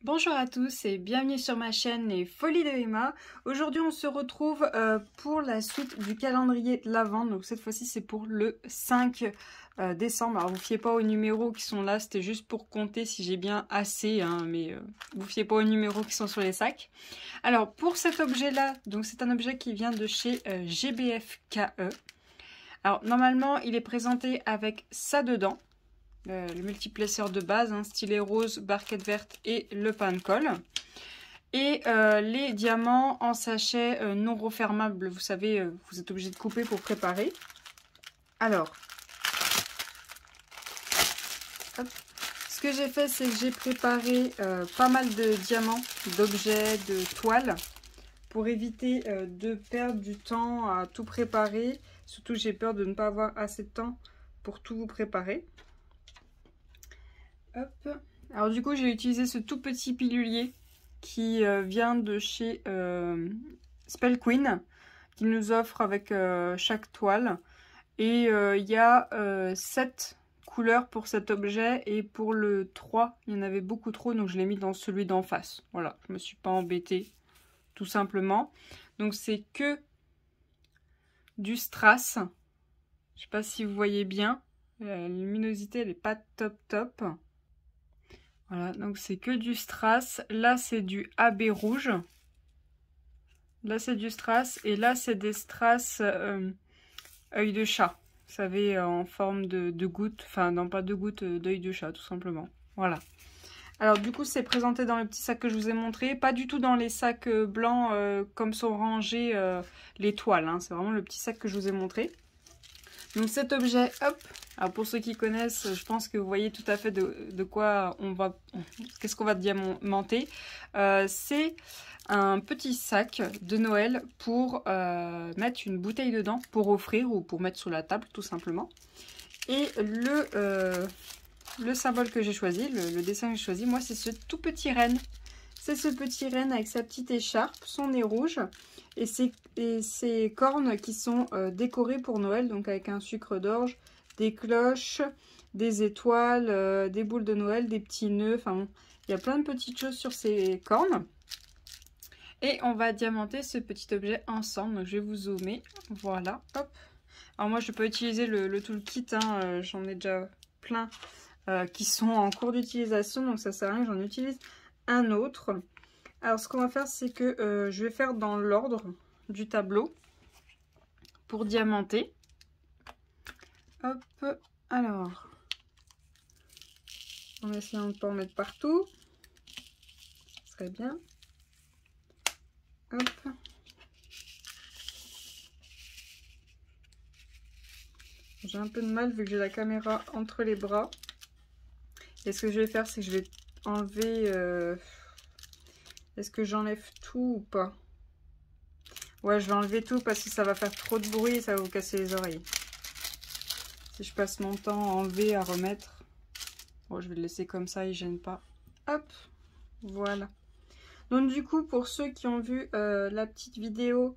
Bonjour à tous et bienvenue sur ma chaîne Les Folies de Emma. Aujourd'hui on se retrouve pour la suite du calendrier de l'Avent. Donc cette fois-ci c'est pour le 5 décembre. Alors vous fiez pas aux numéros qui sont là, c'était juste pour compter si j'ai bien assez, hein, mais vous fiez pas aux numéros qui sont sur les sacs. Alors pour cet objet là, donc c'est un objet qui vient de chez GBFKE. Alors normalement il est présenté avec ça dedans. Le multiplaceur de base, hein, stylet rose, barquette verte et le pain de colle. Et les diamants en sachet non refermable. Vous savez, vous êtes obligé de couper pour préparer. Alors, hop. Ce que j'ai fait, c'est que j'ai préparé pas mal de diamants, d'objets, de toiles, pour éviter de perdre du temps à tout préparer. Surtout, j'ai peur de ne pas avoir assez de temps pour tout vous préparer. Hop. Alors du coup j'ai utilisé ce tout petit pilulier qui vient de chez Spell Queen, qui nous offre avec chaque toile. Et il y a 7 couleurs pour cet objet, et pour le 3 il y en avait beaucoup trop, donc je l'ai mis dans celui d'en face. Voilà, je me suis pas embêtée tout simplement. Donc c'est que du strass. Je sais pas si vous voyez bien, la luminosité elle est pas top. Voilà, donc c'est que du strass. Là, c'est du AB rouge. Là, c'est du strass. Et là, c'est des strass œil de chat. Vous savez, en forme de goutte. Enfin, non, pas de goutte, d'œil de chat, tout simplement. Voilà. Alors, du coup, c'est présenté dans le petit sac que je vous ai montré. Pas du tout dans les sacs blancs comme sont rangés les toiles, hein. C'est vraiment le petit sac que je vous ai montré. Donc cet objet, hop, alors pour ceux qui connaissent, je pense que vous voyez tout à fait de quoi on va, qu'est-ce qu'on va diamanter. C'est un petit sac de Noël pour mettre une bouteille dedans, pour offrir ou pour mettre sur la table tout simplement. Et le symbole que j'ai choisi, le dessin que j'ai choisi, moi c'est ce tout petit renne. C'est ce petit renne avec sa petite écharpe, son nez rouge et ses cornes qui sont décorées pour Noël, donc avec un sucre d'orge, des cloches, des étoiles, des boules de Noël, des petits nœuds, enfin bon, il y a plein de petites choses sur ces cornes. Et on va diamanter ce petit objet ensemble, donc je vais vous zoomer, voilà, hop. Alors moi je peux utiliser le toolkit, hein, j'en ai déjà plein qui sont en cours d'utilisation, donc ça sert à rien que j'en utilise un autre. Alors ce qu'on va faire, c'est que je vais faire dans l'ordre du tableau pour diamanter. Hop, alors en essayant de ne pas en mettre partout, ce serait bien. Hop. J'ai un peu de mal vu que j'ai la caméra entre les bras. Et ce que je vais faire, c'est que je vais enlever... Est-ce que j'enlève tout ou pas? Ouais, je vais enlever tout parce que ça va faire trop de bruit et ça va vous casser les oreilles. Si je passe mon temps à enlever, à remettre. Bon, je vais le laisser comme ça, il gêne pas. Hop, voilà. Donc du coup, pour ceux qui ont vu la petite vidéo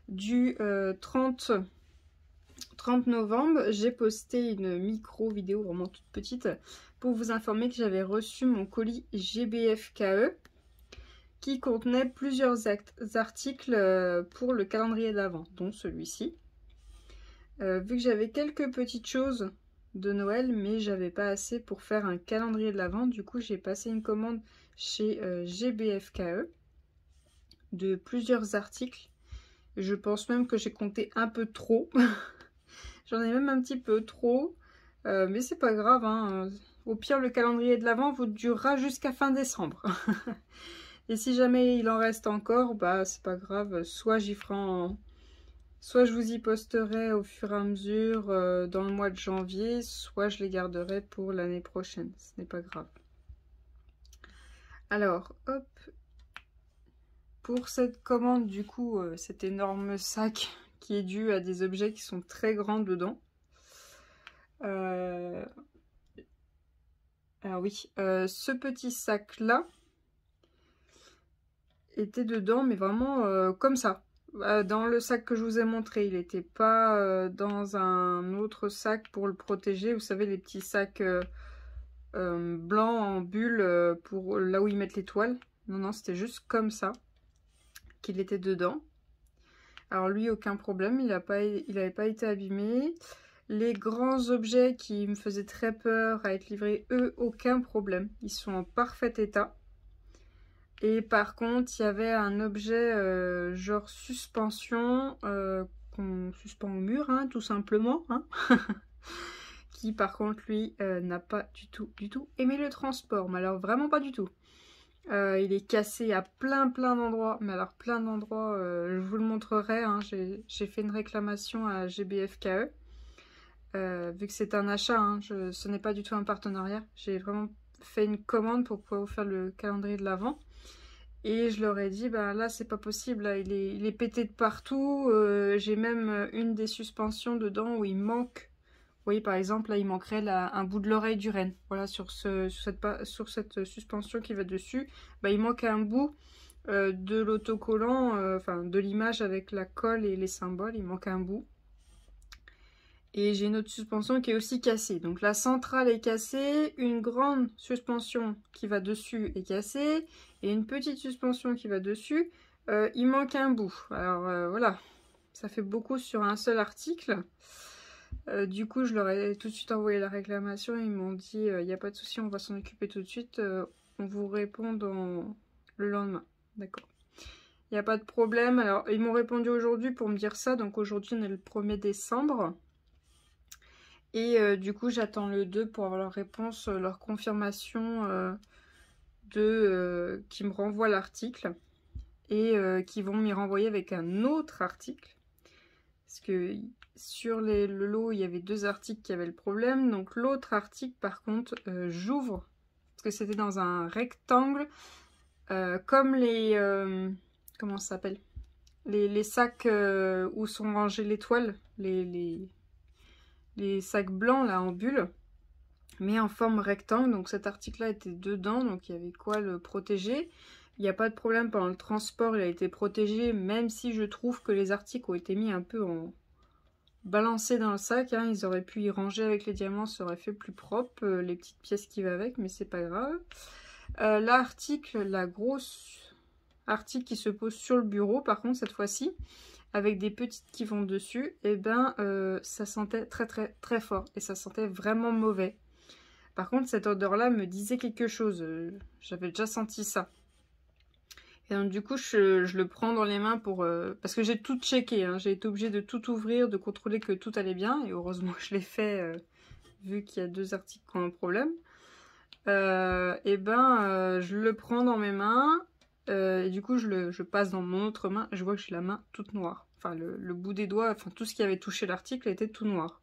du 30 novembre, j'ai posté une micro vidéo vraiment toute petite pour vous informer que j'avais reçu mon colis GBFKE qui contenait plusieurs articles pour le calendrier de l'Avent, dont celui-ci. Vu que j'avais quelques petites choses de Noël, mais j'avais pas assez pour faire un calendrier de l'Avent, du coup j'ai passé une commande chez GBFKE de plusieurs articles. Je pense même que j'ai compté un peu trop. J'en ai même un petit peu trop, mais c'est pas grave, hein. Au pire, le calendrier de l'Avent vous durera jusqu'à fin décembre. Et si jamais il en reste encore, bah c'est pas grave, soit j'y ferai soit je vous y posterai au fur et à mesure dans le mois de janvier, soit je les garderai pour l'année prochaine, ce n'est pas grave. Alors, hop, pour cette commande, du coup, cet énorme sac qui est dû à des objets qui sont très grands dedans. Alors oui, ce petit sac-là était dedans, mais vraiment comme ça. Dans le sac que je vous ai montré, il n'était pas dans un autre sac pour le protéger. Vous savez, les petits sacs blanc en bulle pour là où ils mettent les toiles. Non, non, c'était juste comme ça qu'il était dedans. Alors lui, aucun problème, il n'avait pas été abîmé. Les grands objets qui me faisaient très peur à être livrés, eux, aucun problème. Ils sont en parfait état. Et par contre, il y avait un objet genre suspension qu'on suspend au mur, hein, tout simplement. Hein. Qui par contre, lui, n'a pas du tout aimé le transport. Mais alors vraiment pas du tout. Il est cassé à plein d'endroits. Mais alors plein d'endroits, je vous le montrerai. Hein, j'ai fait une réclamation à GBFKE. Vu que c'est un achat, hein, ce n'est pas du tout un partenariat. J'ai vraiment fait une commande pour pouvoir vous faire le calendrier de l'Avent. Et je leur ai dit, bah là c'est pas possible, là, il est pété de partout. J'ai même une des suspensions dedans où il manque. Vous voyez par exemple, là il manquerait un bout de l'oreille du renne. Voilà, sur cette suspension qui va dessus, bah, il manque un bout de l'autocollant, enfin de l'image avec la colle et les symboles, il manque un bout. Et j'ai une autre suspension qui est aussi cassée. Donc la centrale est cassée, une grande suspension qui va dessus est cassée, et une petite suspension qui va dessus, il manque un bout. Alors voilà, ça fait beaucoup sur un seul article. Du coup, je leur ai tout de suite envoyé la réclamation. Ils m'ont dit, il n'y a pas de souci, on va s'en occuper tout de suite. On vous répond le lendemain. D'accord. Il n'y a pas de problème. Alors, ils m'ont répondu aujourd'hui pour me dire ça. Donc aujourd'hui, on est le 1er décembre. Et du coup, j'attends le 2 pour avoir leur réponse, leur confirmation qui me renvoie l'article. Et qui vont m'y renvoyer avec un autre article. Parce que sur le lot, il y avait 2 articles qui avaient le problème. Donc l'autre article, par contre, j'ouvre. Parce que c'était dans un rectangle. Comme les... comment ça s'appelle? Les sacs où sont rangées les toiles. Les sacs blancs là en bulle, mais en forme rectangle. Donc cet article là était dedans, donc il y avait quoi le protéger. Il n'y a pas de problème pendant le transport, il a été protégé, même si je trouve que les articles ont été mis un peu en balancés dans le sac, hein. Ils auraient pu y ranger avec les diamants, ça aurait fait plus propre, les petites pièces qui vont avec, mais c'est pas grave. L'article, la grosse article qui se pose sur le bureau, par contre cette fois-ci, avec des petites qui vont dessus, et ben ça sentait très fort et ça sentait vraiment mauvais. Par contre, cette odeur-là me disait quelque chose. J'avais déjà senti ça. Et donc du coup, je le prends dans les mains pour parce que j'ai tout checké. Hein. J'ai été obligée de tout ouvrir, de contrôler que tout allait bien. Et heureusement, je l'ai fait vu qu'il y a 2 articles qui ont un problème. Et ben, je le prends dans mes mains. Et du coup, je passe dans mon autre main. Je vois que j'ai la main toute noire. Enfin, le bout des doigts, enfin tout ce qui avait touché l'article était tout noir.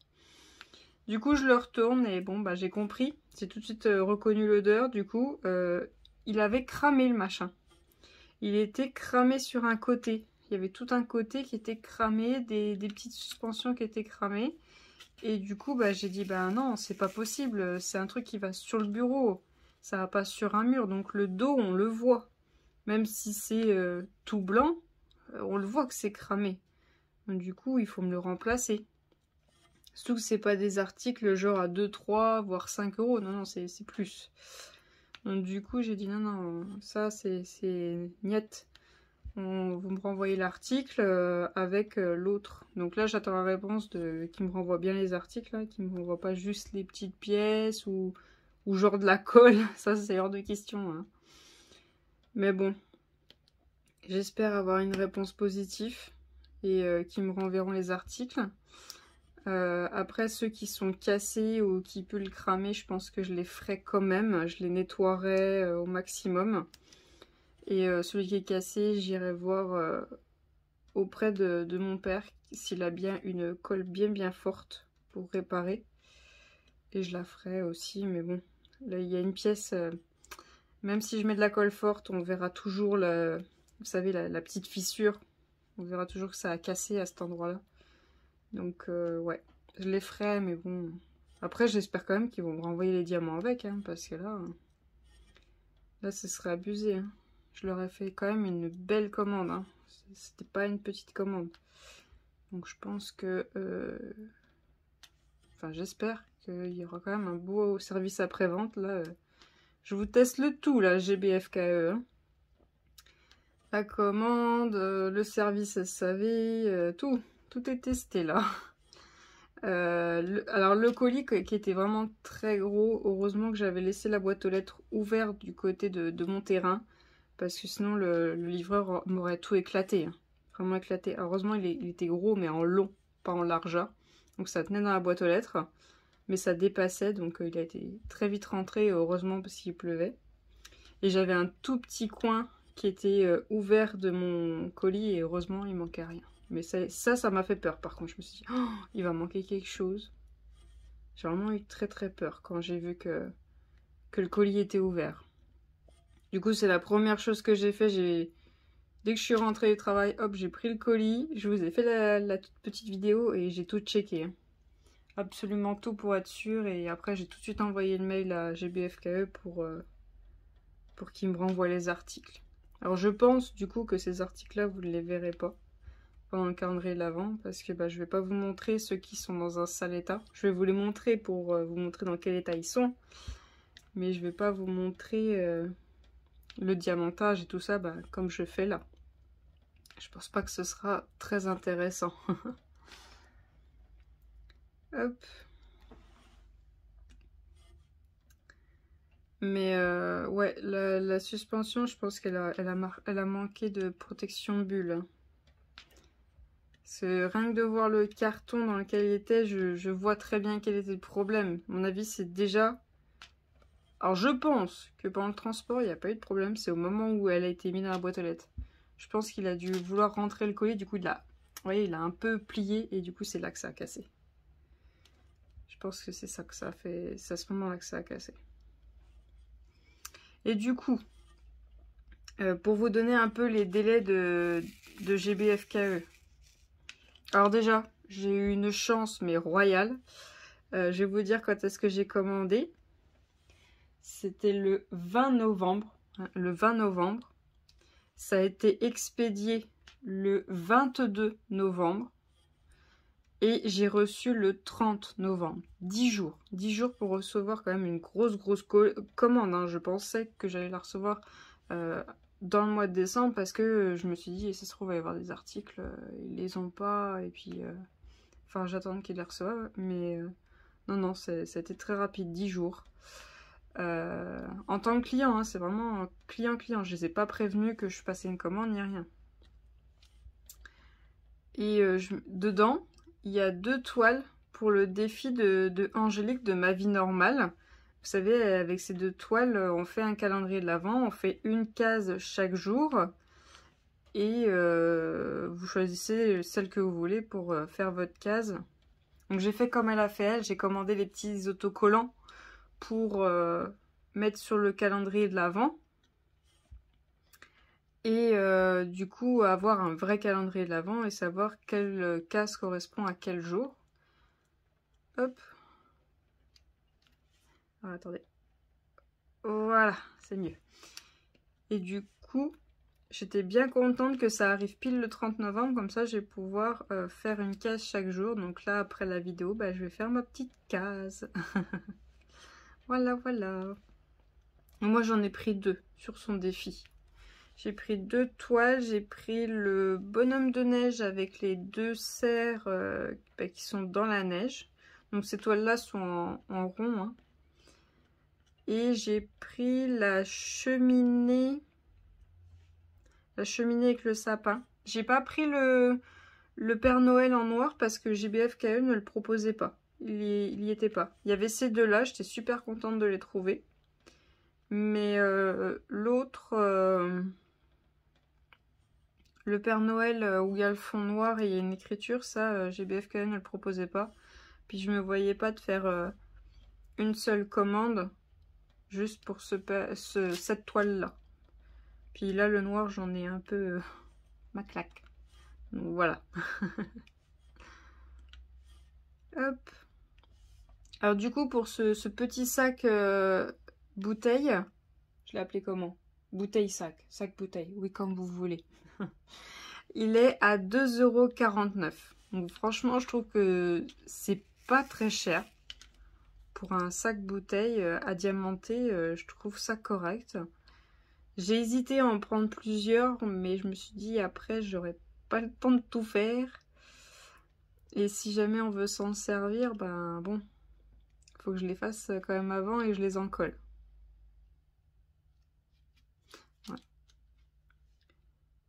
Du coup, je le retourne et bon, bah j'ai compris. J'ai tout de suite reconnu l'odeur. Du coup, il avait cramé le machin. Il était cramé sur un côté. Il y avait tout un côté qui était cramé, des petites suspensions qui étaient cramées. Et du coup, bah, j'ai dit, bah non, c'est pas possible. C'est un truc qui va sur le bureau. Ça va pas sur un mur. Donc le dos, on le voit. Même si c'est tout blanc, on le voit que c'est cramé. Donc du coup, il faut me le remplacer. Surtout que c'est pas des articles genre à 2, 3, voire 5 euros. Non, non, c'est plus. Donc du coup, j'ai dit non, non, ça c'est niet. Vous me renvoyez l'article avec l'autre. Donc là, j'attends la réponse qui me renvoie bien les articles, là, qui me renvoie pas juste les petites pièces ou genre de la colle. Ça, c'est hors de question. Hein. Mais bon, j'espère avoir une réponse positive et qui me renverront les articles. Après, ceux qui sont cassés ou qui peuvent le cramer, je pense que je les ferai quand même. Je les nettoierai au maximum. Et celui qui est cassé, j'irai voir auprès de mon père s'il a bien une colle bien forte pour réparer. Et je la ferai aussi, mais bon, là il y a une pièce, même si je mets de la colle forte, on verra toujours, vous savez, la petite fissure. On verra toujours que ça a cassé à cet endroit-là. Donc ouais, je les ferai, mais bon. Après, j'espère quand même qu'ils vont me renvoyer les diamants avec, hein, parce que là, ce serait abusé. Hein. Je leur ai fait quand même une belle commande. Hein. C'était pas une petite commande. Donc je pense que... Enfin, j'espère Il y aura quand même un beau service après-vente. Là, je vous teste le tout, là, GBFKE. Hein. La commande, le service SAV, tout est testé, là. Alors, le colis qui était vraiment très gros, heureusement que j'avais laissé la boîte aux lettres ouverte du côté de mon terrain. Parce que sinon, le livreur m'aurait tout éclaté. Hein. Vraiment éclaté. Heureusement, il était gros, mais en long, pas en largeur. Donc, ça tenait dans la boîte aux lettres. Mais ça dépassait, donc il a été très vite rentré, heureusement, parce qu'il pleuvait. Et j'avais un tout petit coin qui était ouvert de mon colis, et heureusement, il manquait rien. Mais ça m'a fait peur, par contre. Je me suis dit, oh, il va manquer quelque chose. J'ai vraiment eu très très peur quand j'ai vu que le colis était ouvert. Du coup, c'est la première chose que j'ai fait. Dès que je suis rentrée du travail, hop, j'ai pris le colis. Je vous ai fait la toute petite vidéo et j'ai tout checké. Hein. Absolument tout pour être sûr. Et après, j'ai tout de suite envoyé le mail à GBFKE pour qu'ils me renvoient les articles. Alors, je pense du coup que ces articles-là, vous ne les verrez pas pendant le calendrier de l'Avent. Parce que je ne vais pas vous montrer ceux qui sont dans un sale état. Je vais vous les montrer pour vous montrer dans quel état ils sont. Mais je ne vais pas vous montrer... le diamantage et tout ça, comme je fais là. Je pense pas que ce sera très intéressant. Hop. Mais ouais, la suspension, je pense qu'elle a manqué de protection bulle. Hein. Rien que de voir le carton dans lequel il était, je vois très bien quel était le problème. À mon avis, c'est déjà... Alors je pense que pendant le transport, il n'y a pas eu de problème. C'est au moment où elle a été mise dans la boîte aux lettres. Je pense qu'il a dû vouloir rentrer le colis. Du coup, vous voyez, il a un peu plié. Et du coup, c'est là que ça a cassé. Je pense que c'est ça que ça a fait. C'est à ce moment-là que ça a cassé. Et du coup, pour vous donner un peu les délais de GBFKE. Alors déjà, j'ai eu une chance, mais royale. Je vais vous dire quand est-ce que j'ai commandé. C'était le 20 novembre. Le 20 novembre. Ça a été expédié le 22 novembre. Et j'ai reçu le 30 novembre. 10 jours. 10 jours pour recevoir quand même une grosse commande. Hein. Je pensais que j'allais la recevoir dans le mois de décembre. Parce que je me suis dit, ça se trouve, il va y avoir des articles. Ils les ont pas. Et puis... enfin, j'attends qu'ils les reçoivent. Mais non, ça a été très rapide. 10 jours. En tant que client, hein, c'est vraiment client. Je les ai pas prévenus que je passais une commande ni rien. Et dedans, il y a 2 toiles pour le défi de Angélique de Ma Vie Normale. Vous savez, avec ces 2 toiles, on fait un calendrier de l'Avent, on fait une case chaque jour. Et vous choisissez celle que vous voulez pour faire votre case. Donc j'ai fait comme elle a fait elle, j'ai commandé les petits autocollants pour mettre sur le calendrier de l'Avent. Et du coup, avoir un vrai calendrier de l'Avent et savoir quelle case correspond à quel jour. Hop. Ah, attendez. Voilà, c'est mieux. Et du coup, j'étais bien contente que ça arrive pile le 30 novembre. Comme ça, je vais pouvoir faire une case chaque jour. Donc là, après la vidéo, je vais faire ma petite case. Voilà. Moi, j'en ai pris 2 sur son défi. J'ai pris 2 toiles, j'ai pris le bonhomme de neige avec les 2 cerfs qui sont dans la neige. Donc ces toiles-là sont en rond. Hein. Et j'ai pris la cheminée avec le sapin. J'ai pas pris le Père Noël en noir parce que GBFKE ne le proposait pas. Il y était pas. Il y avait ces 2-là, j'étais super contente de les trouver. Mais l'autre... le Père Noël où il y a le fond noir et il y a une écriture, ça, GBFKE ne le proposait pas. Puis je me voyais pas de faire une seule commande juste pour cette toile-là. Puis là, le noir, j'en ai un peu ma claque. Donc voilà. Hop. Alors du coup, pour ce petit sac bouteille, je l'ai appelé comment? Bouteille-sac. Sac-bouteille. Oui, comme vous voulez. Il est à 2,49 €. Donc franchement, je trouve que c'est pas très cher. pour un sac bouteille à diamanter, je trouve ça correct. J'ai hésité à en prendre plusieurs, mais je me suis dit après j'aurais pas le temps de tout faire. Et si jamais on veut s'en servir, ben bon, faut que je les fasse quand même avant et que je les encolle. Ouais.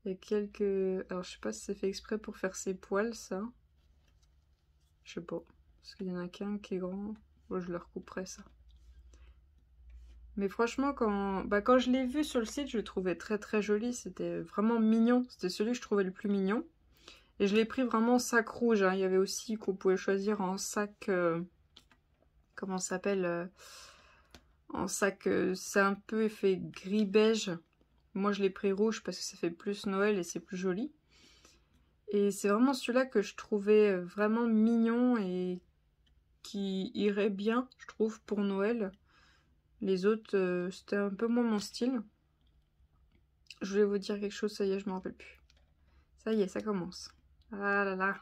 Il y a quelques... Alors je sais pas si c'est fait exprès pour faire ses poils ça. Je sais pas. Parce qu'il y en a qu'un qui est grand. Bon, je leur couperai ça. Mais franchement, quand je l'ai vu sur le site, je le trouvais très très joli. C'était vraiment mignon. C'était celui que je trouvais le plus mignon. Et je l'ai pris vraiment sac rouge. Hein. Il y avait aussi qu'on pouvait choisir en sac... comment ça s'appelle en sac, c'est un peu effet gris-beige. Moi, je l'ai pris rouge parce que ça fait plus Noël et c'est plus joli. Et c'est vraiment celui-là que je trouvais vraiment mignon et qui irait bien, je trouve, pour Noël. Les autres, c'était un peu moins mon style. Je voulais vous dire quelque chose, ça y est, je m'en rappelle plus. Ça y est, ça commence. Ah là là.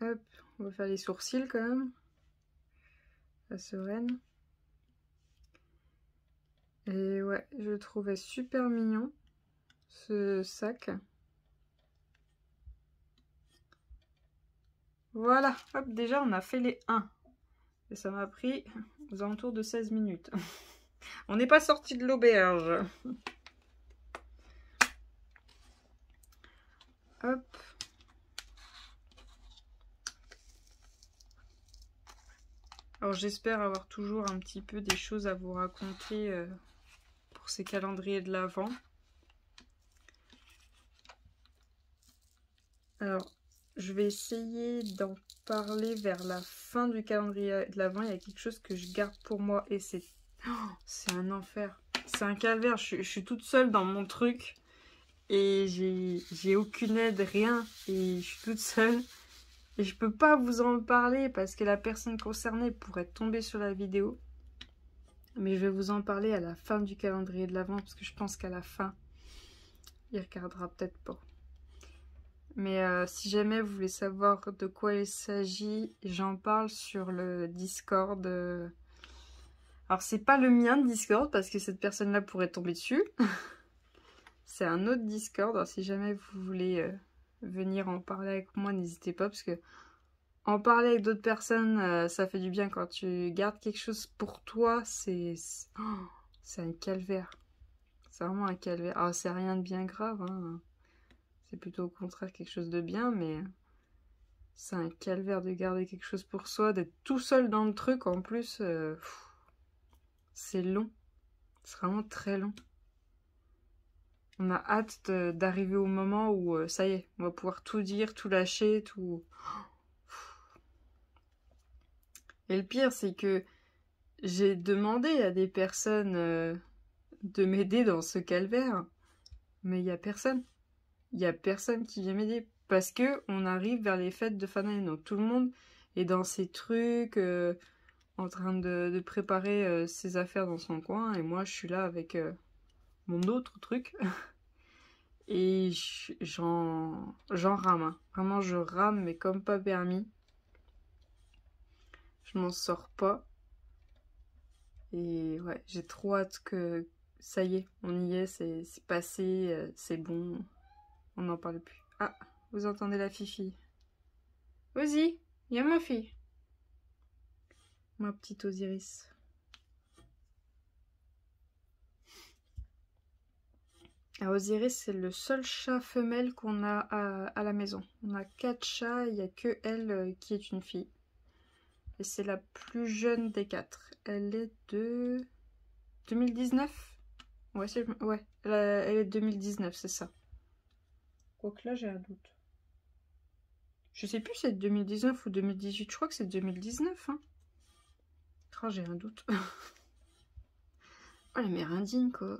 Hop, on va faire les sourcils quand même. La sereine. Et ouais, je le trouvais super mignon, ce sac. Voilà, hop, déjà on a fait les 1. Et ça m'a pris aux alentours de 16 minutes. On n'est pas sorti de l'auberge. Hop. Alors j'espère avoir toujours un petit peu des choses à vous raconter pour ces calendriers de l'Avent. Alors, je vais essayer d'en parler vers la fin du calendrier de l'Avent. Il y a quelque chose que je garde pour moi et c'est un enfer. C'est un calvaire. Je suis toute seule dans mon truc et j'ai aucune aide, rien. Et je suis toute seule. Et je peux pas vous en parler parce que la personne concernée pourrait tomber sur la vidéo. Mais je vais vous en parler à la fin du calendrier de l'Avent parce que je pense qu'à la fin, il regardera peut-être pas. Mais si jamais vous voulez savoir de quoi il s'agit, j'en parle sur le Discord. Alors c'est pas le mien de Discord parce que cette personne-là pourrait tomber dessus. C'est un autre Discord. Alors, si jamais vous voulez venir en parler avec moi, n'hésitez pas parce que en parler avec d'autres personnes, ça fait du bien. Quand tu gardes quelque chose pour toi, c'est un calvaire. C'est vraiment un calvaire. Alors c'est rien de bien grave, hein. C'est plutôt au contraire quelque chose de bien, mais c'est un calvaire de garder quelque chose pour soi, d'être tout seul dans le truc en plus. C'est long. C'est vraiment très long. On a hâte d'arriver au moment où ça y est, on va pouvoir tout dire, tout lâcher, tout... Et le pire, c'est que j'ai demandé à des personnes de m'aider dans ce calvaire, mais il n'y a personne. Il n'y a personne qui vient m'aider parce que on arrive vers les fêtes de fin d'année. Donc tout le monde est dans ses trucs, en train de préparer ses affaires dans son coin. Et moi, je suis là avec mon autre truc. Et j'en rame. Hein. Vraiment, je rame, mais comme pas permis. Je m'en sors pas. Et ouais, j'ai trop hâte que ça y est, on y est, c'est passé, c'est bon. On n'en parle plus. Ah, vous entendez la fifi. Vas-y, il y a ma fille. Ma petite Osiris. Alors, Osiris, c'est le seul chat femelle qu'on a à la maison. On a 4 chats, il n'y a que elle qui est une fille. Et c'est la plus jeune des 4. Elle est de 2019. Ouais, elle est de 2019, c'est ça. Quoique là, j'ai un doute. Je sais plus si c'est 2019 ou 2018. Je crois que c'est 2019. Hein. Oh, j'ai un doute. Oh, la mère indigne, quoi.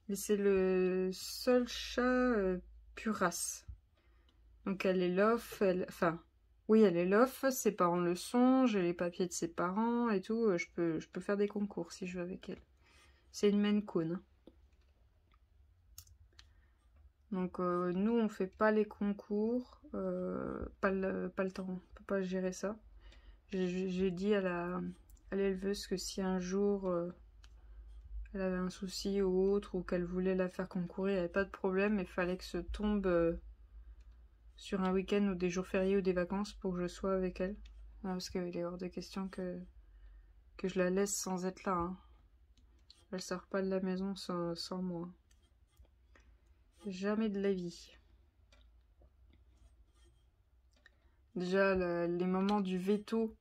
Mais c'est le seul chat pure race. Donc elle est lof. Enfin, oui, elle est lof. Ses parents le sont. J'ai les papiers de ses parents et tout. Je peux faire des concours si je veux avec elle. C'est une Maine Coon. Donc nous on fait pas les concours, pas le temps, on peut pas gérer ça. J'ai dit à l'éleveuse que si un jour elle avait un souci ou autre, ou qu'elle voulait la faire concourir, il n'y avait pas de problème, il fallait que ça tombe sur un week-end ou des jours fériés ou des vacances pour que je sois avec elle. Non, parce qu'il est hors de question que je la laisse sans être là. Hein. Elle sort pas de la maison sans moi. Jamais de la vie. Déjà, les moments du veto,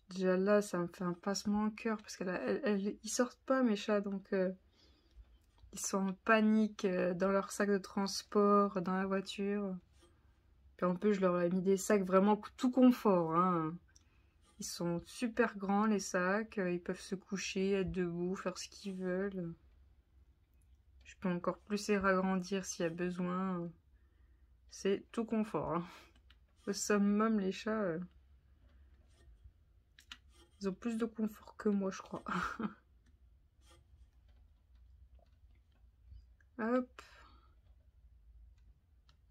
déjà là, ça me fait un passement au cœur. Parce qu'ils sortent pas, mes chats, donc ils sont en panique dans leur sac de transport, dans la voiture. Puis en plus, je leur ai mis des sacs vraiment tout confort. Hein. Ils sont super grands, les sacs. Ils peuvent se coucher, être debout, faire ce qu'ils veulent. Je peux encore plus les ragrandir s'il y a besoin. C'est tout confort. Hein. Au summum, les chats, ils ont plus de confort que moi, je crois. Hop.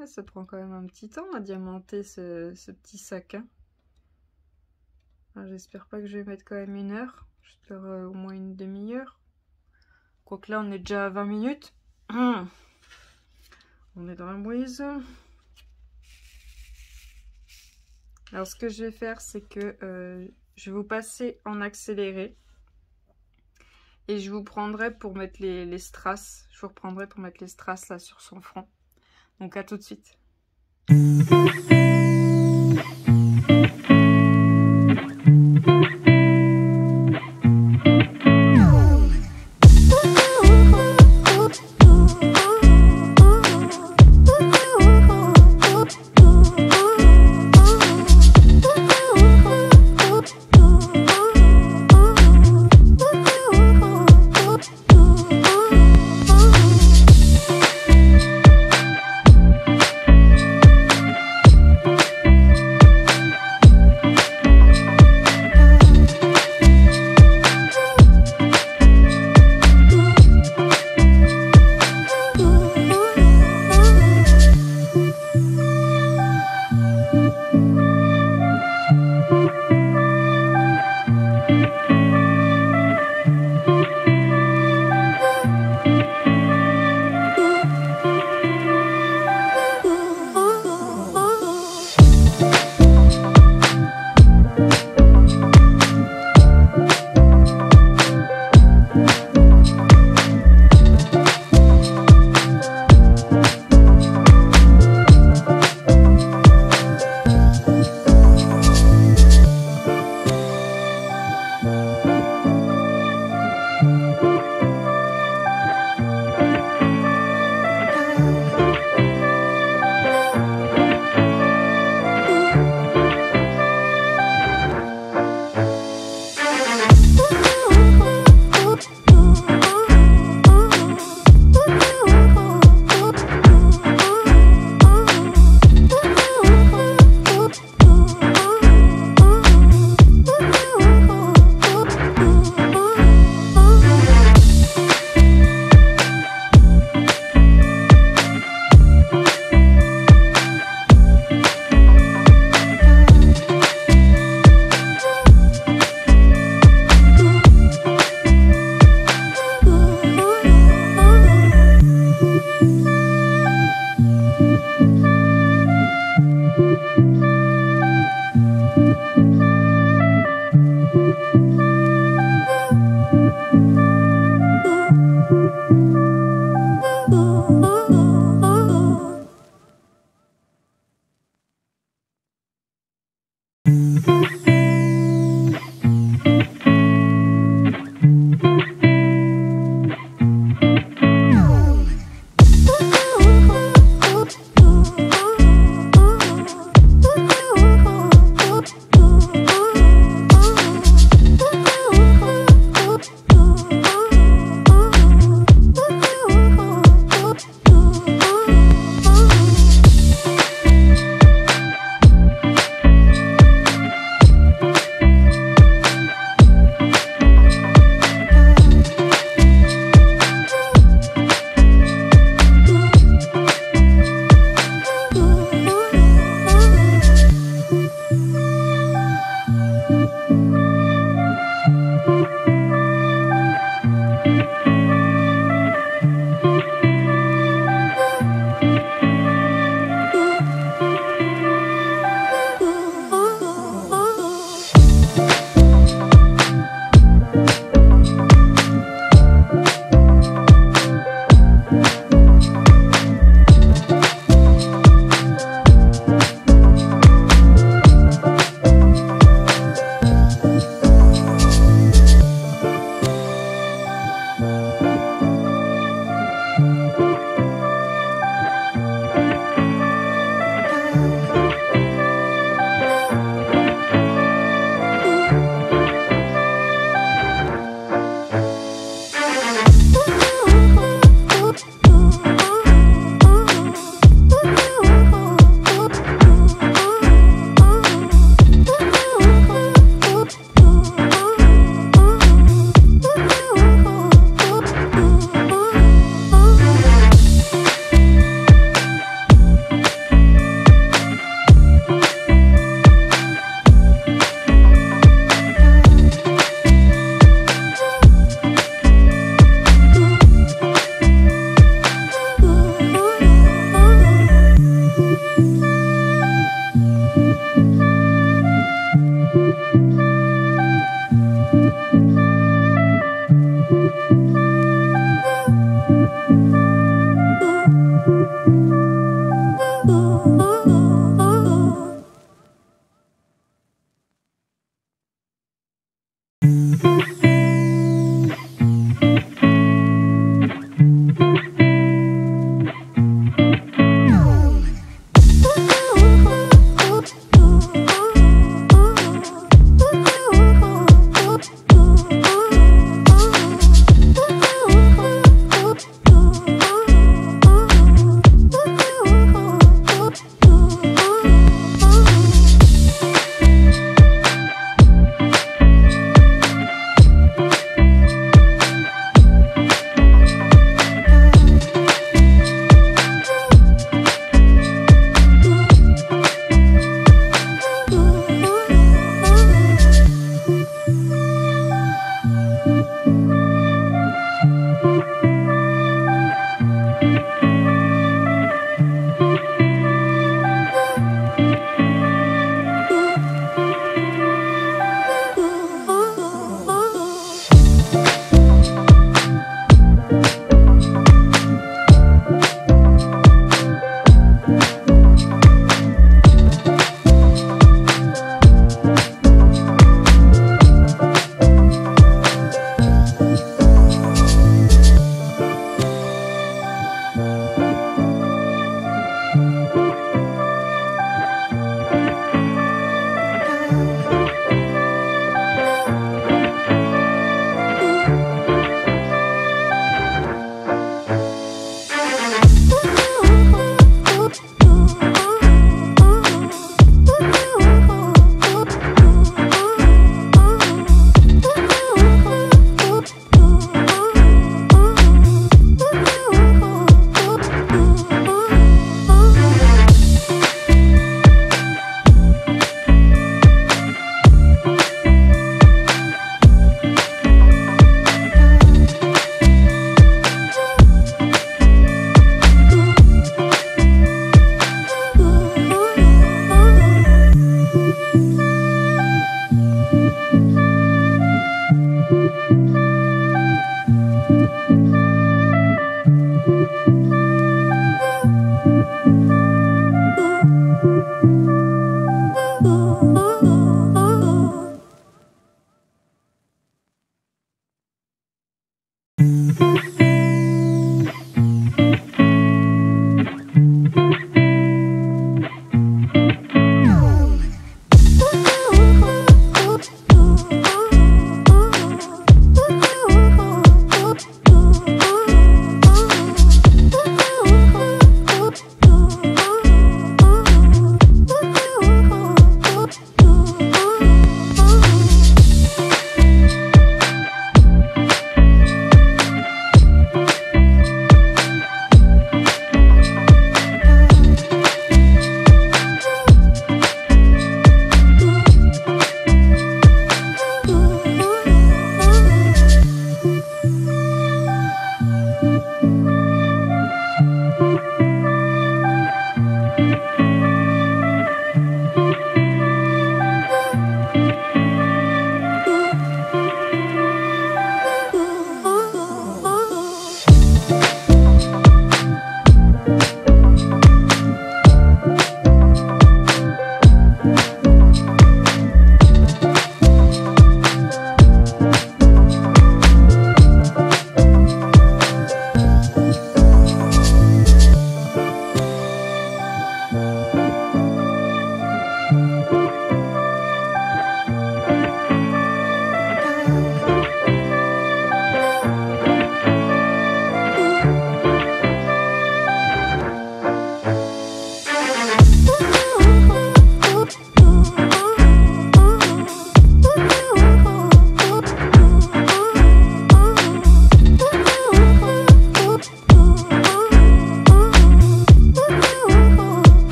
Ah, ça prend quand même un petit temps à diamanter ce petit sac. Hein. J'espère pas que je vais mettre quand même 1 heure. J'espère au moins une demi-heure. Quoique là, on est déjà à 20 minutes. On est dans la brise. Alors, ce que je vais faire, c'est que je vais vous passer en accéléré. Et je vous prendrai pour mettre les strass. Je vous reprendrai pour mettre les strass là sur son front. Donc, à tout de suite.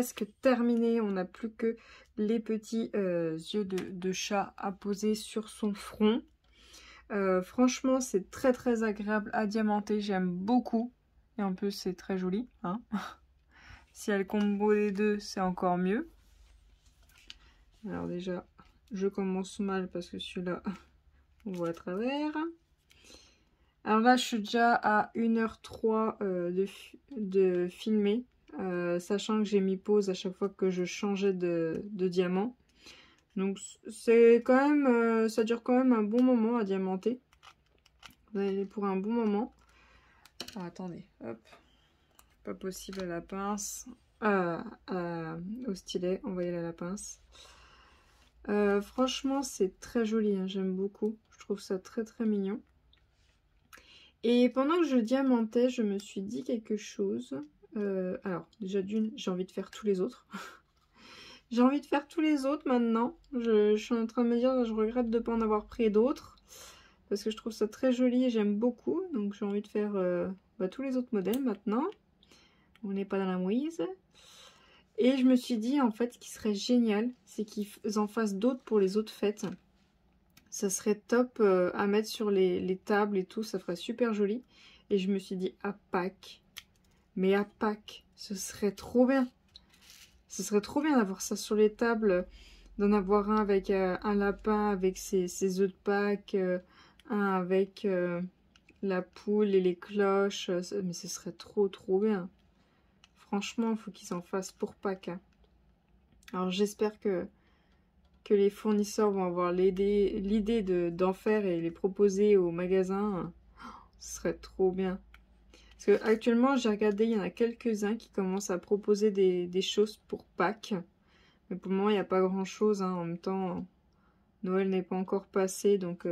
presque terminé. On n'a plus que les petits yeux de chat à poser sur son front. Franchement, c'est très très agréable à diamanter. J'aime beaucoup. Et en plus, c'est très joli. Hein. Si elle combo les deux, c'est encore mieux. Alors déjà, je commence mal parce que celui-là, on voit à travers. Alors là, je suis déjà à 1h03 de filmer. Sachant que j'ai mis pause à chaque fois que je changeais de diamant. Donc c'est quand même, ça dure quand même un bon moment à diamanter. Vous allez aller pour un bon moment. Ah, attendez, hop. Pas possible à la pince. Au stylet, on va y aller à la pince. Franchement, c'est très joli, hein, j'aime beaucoup. Je trouve ça très très mignon. Et pendant que je diamantais, je me suis dit quelque chose. Alors, déjà d'une, j'ai envie de faire tous les autres. J'ai envie de faire tous les autres maintenant. Je suis en train de me dire, je regrette de ne pas en avoir pris d'autres. Parce que je trouve ça très joli et j'aime beaucoup. Donc j'ai envie de faire tous les autres modèles maintenant. On n'est pas dans la mouise. Et je me suis dit en fait ce qui serait génial, c'est qu'ils en fassent d'autres pour les autres fêtes. Ça serait top à mettre sur les tables et tout, ça ferait super joli. Et je me suis dit à Pâques, mais à Pâques, ce serait trop bien. Ce serait trop bien d'avoir ça sur les tables, d'en avoir un avec un lapin avec ses œufs de Pâques, un avec la poule et les cloches. Mais ce serait trop trop bien. Franchement, il faut qu'ils en fassent pour Pâques. Hein. Alors j'espère que les fournisseurs vont avoir l'idée d'en faire et les proposer au magasin. Ce serait trop bien. Parce que actuellement, j'ai regardé, il y en a quelques-uns qui commencent à proposer des choses pour Pâques. Mais pour le moment, il n'y a pas grand-chose. Hein. En même temps, Noël n'est pas encore passé, donc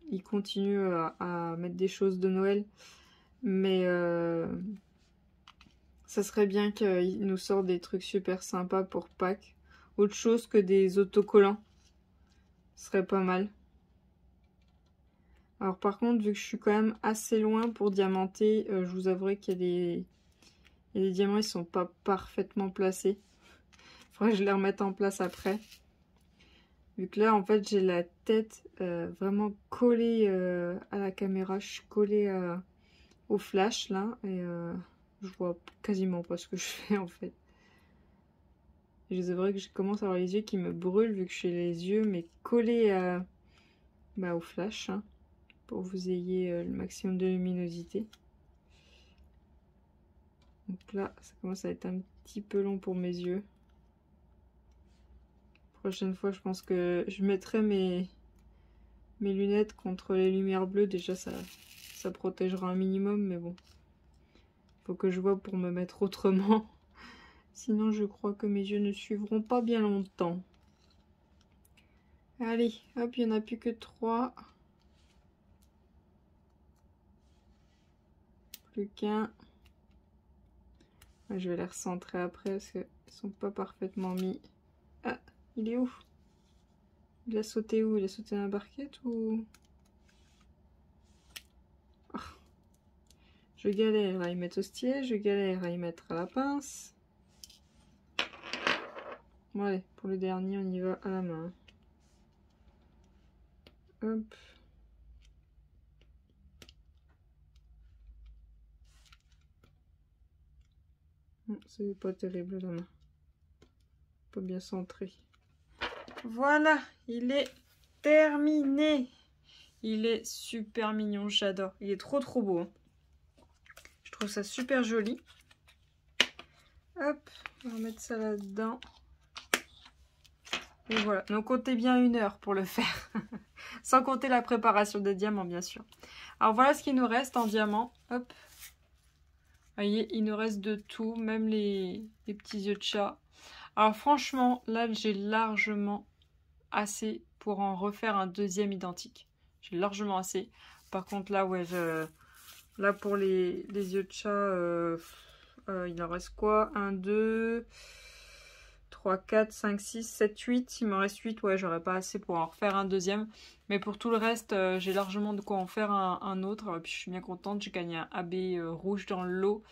ils continuent à mettre des choses de Noël. Mais ça serait bien qu'ils nous sortent des trucs super sympas pour Pâques. Autre chose que des autocollants. Ce serait pas mal. Alors par contre, vu que je suis quand même assez loin pour diamanter, je vous avouerai qu'il y a des diamants, ils sont pas parfaitement placés. Il faudrait que je les remette en place après. Vu que là, en fait, j'ai la tête vraiment collée à la caméra. Je suis collée au flash, là. Et je vois quasiment pas ce que je fais, en fait. Et je vous avouerai que je commence à avoir les yeux qui me brûlent, vu que je suis les yeux, mais collés au flash. Hein, pour que vous ayez le maximum de luminosité. Donc là, ça commence à être un petit peu long pour mes yeux. Prochaine fois, je pense que je mettrai mes lunettes contre les lumières bleues. Déjà, ça protégera un minimum, mais bon. Faut que je vois pour me mettre autrement. Sinon, je crois que mes yeux ne suivront pas bien longtemps. Allez, hop, il n'y en a plus que 3. Plus qu'un. Je vais les recentrer après parce qu'ils ne sont pas parfaitement mis. Ah, il est où? Il a sauté où? Il a sauté dans la barquette ou... Oh. Je galère à y mettre au stylet, je galère à y mettre à la pince. Bon allez, pour le dernier, on y va à la main. Hop. C'est pas terrible la main. Pas bien centré. Voilà, il est terminé. Il est super mignon, j'adore. Il est trop trop beau. Hein. Je trouve ça super joli. Hop, on va mettre ça là-dedans. Et voilà, donc comptez bien 1 heure pour le faire. Sans compter la préparation des diamants, bien sûr. Alors voilà ce qu'il nous reste en diamant. Hop. Vous voyez, il nous reste de tout, même les petits yeux de chat. Alors franchement, là, j'ai largement assez pour en refaire un deuxième identique. J'ai largement assez. Par contre, là, ouais, là pour les yeux de chat, il en reste quoi? 1, 2, 3, 4, 5, 6, 7, 8. Il m'en reste 8. Ouais, j'aurais pas assez pour en refaire un deuxième. Mais pour tout le reste, j'ai largement de quoi en faire un autre. Puis je suis bien contente. J'ai gagné un AB rouge dans le lot.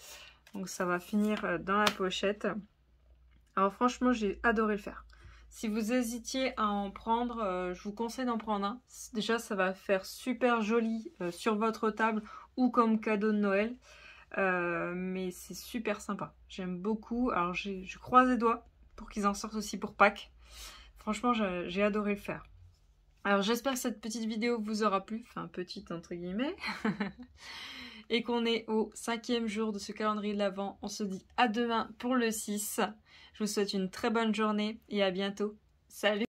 Donc ça va finir dans la pochette. Alors franchement, j'ai adoré le faire. Si vous hésitiez à en prendre, je vous conseille d'en prendre un. Déjà, ça va faire super joli sur votre table ou comme cadeau de Noël. Mais c'est super sympa. J'aime beaucoup. Alors, je croise les doigts pour qu'ils en sortent aussi pour Pâques. Franchement, j'ai adoré le faire. Alors, j'espère que cette petite vidéo vous aura plu. Enfin, petite entre guillemets. Et qu'on est au 5e jour de ce calendrier de l'Avent. On se dit à demain pour le 6. Je vous souhaite une très bonne journée et à bientôt. Salut!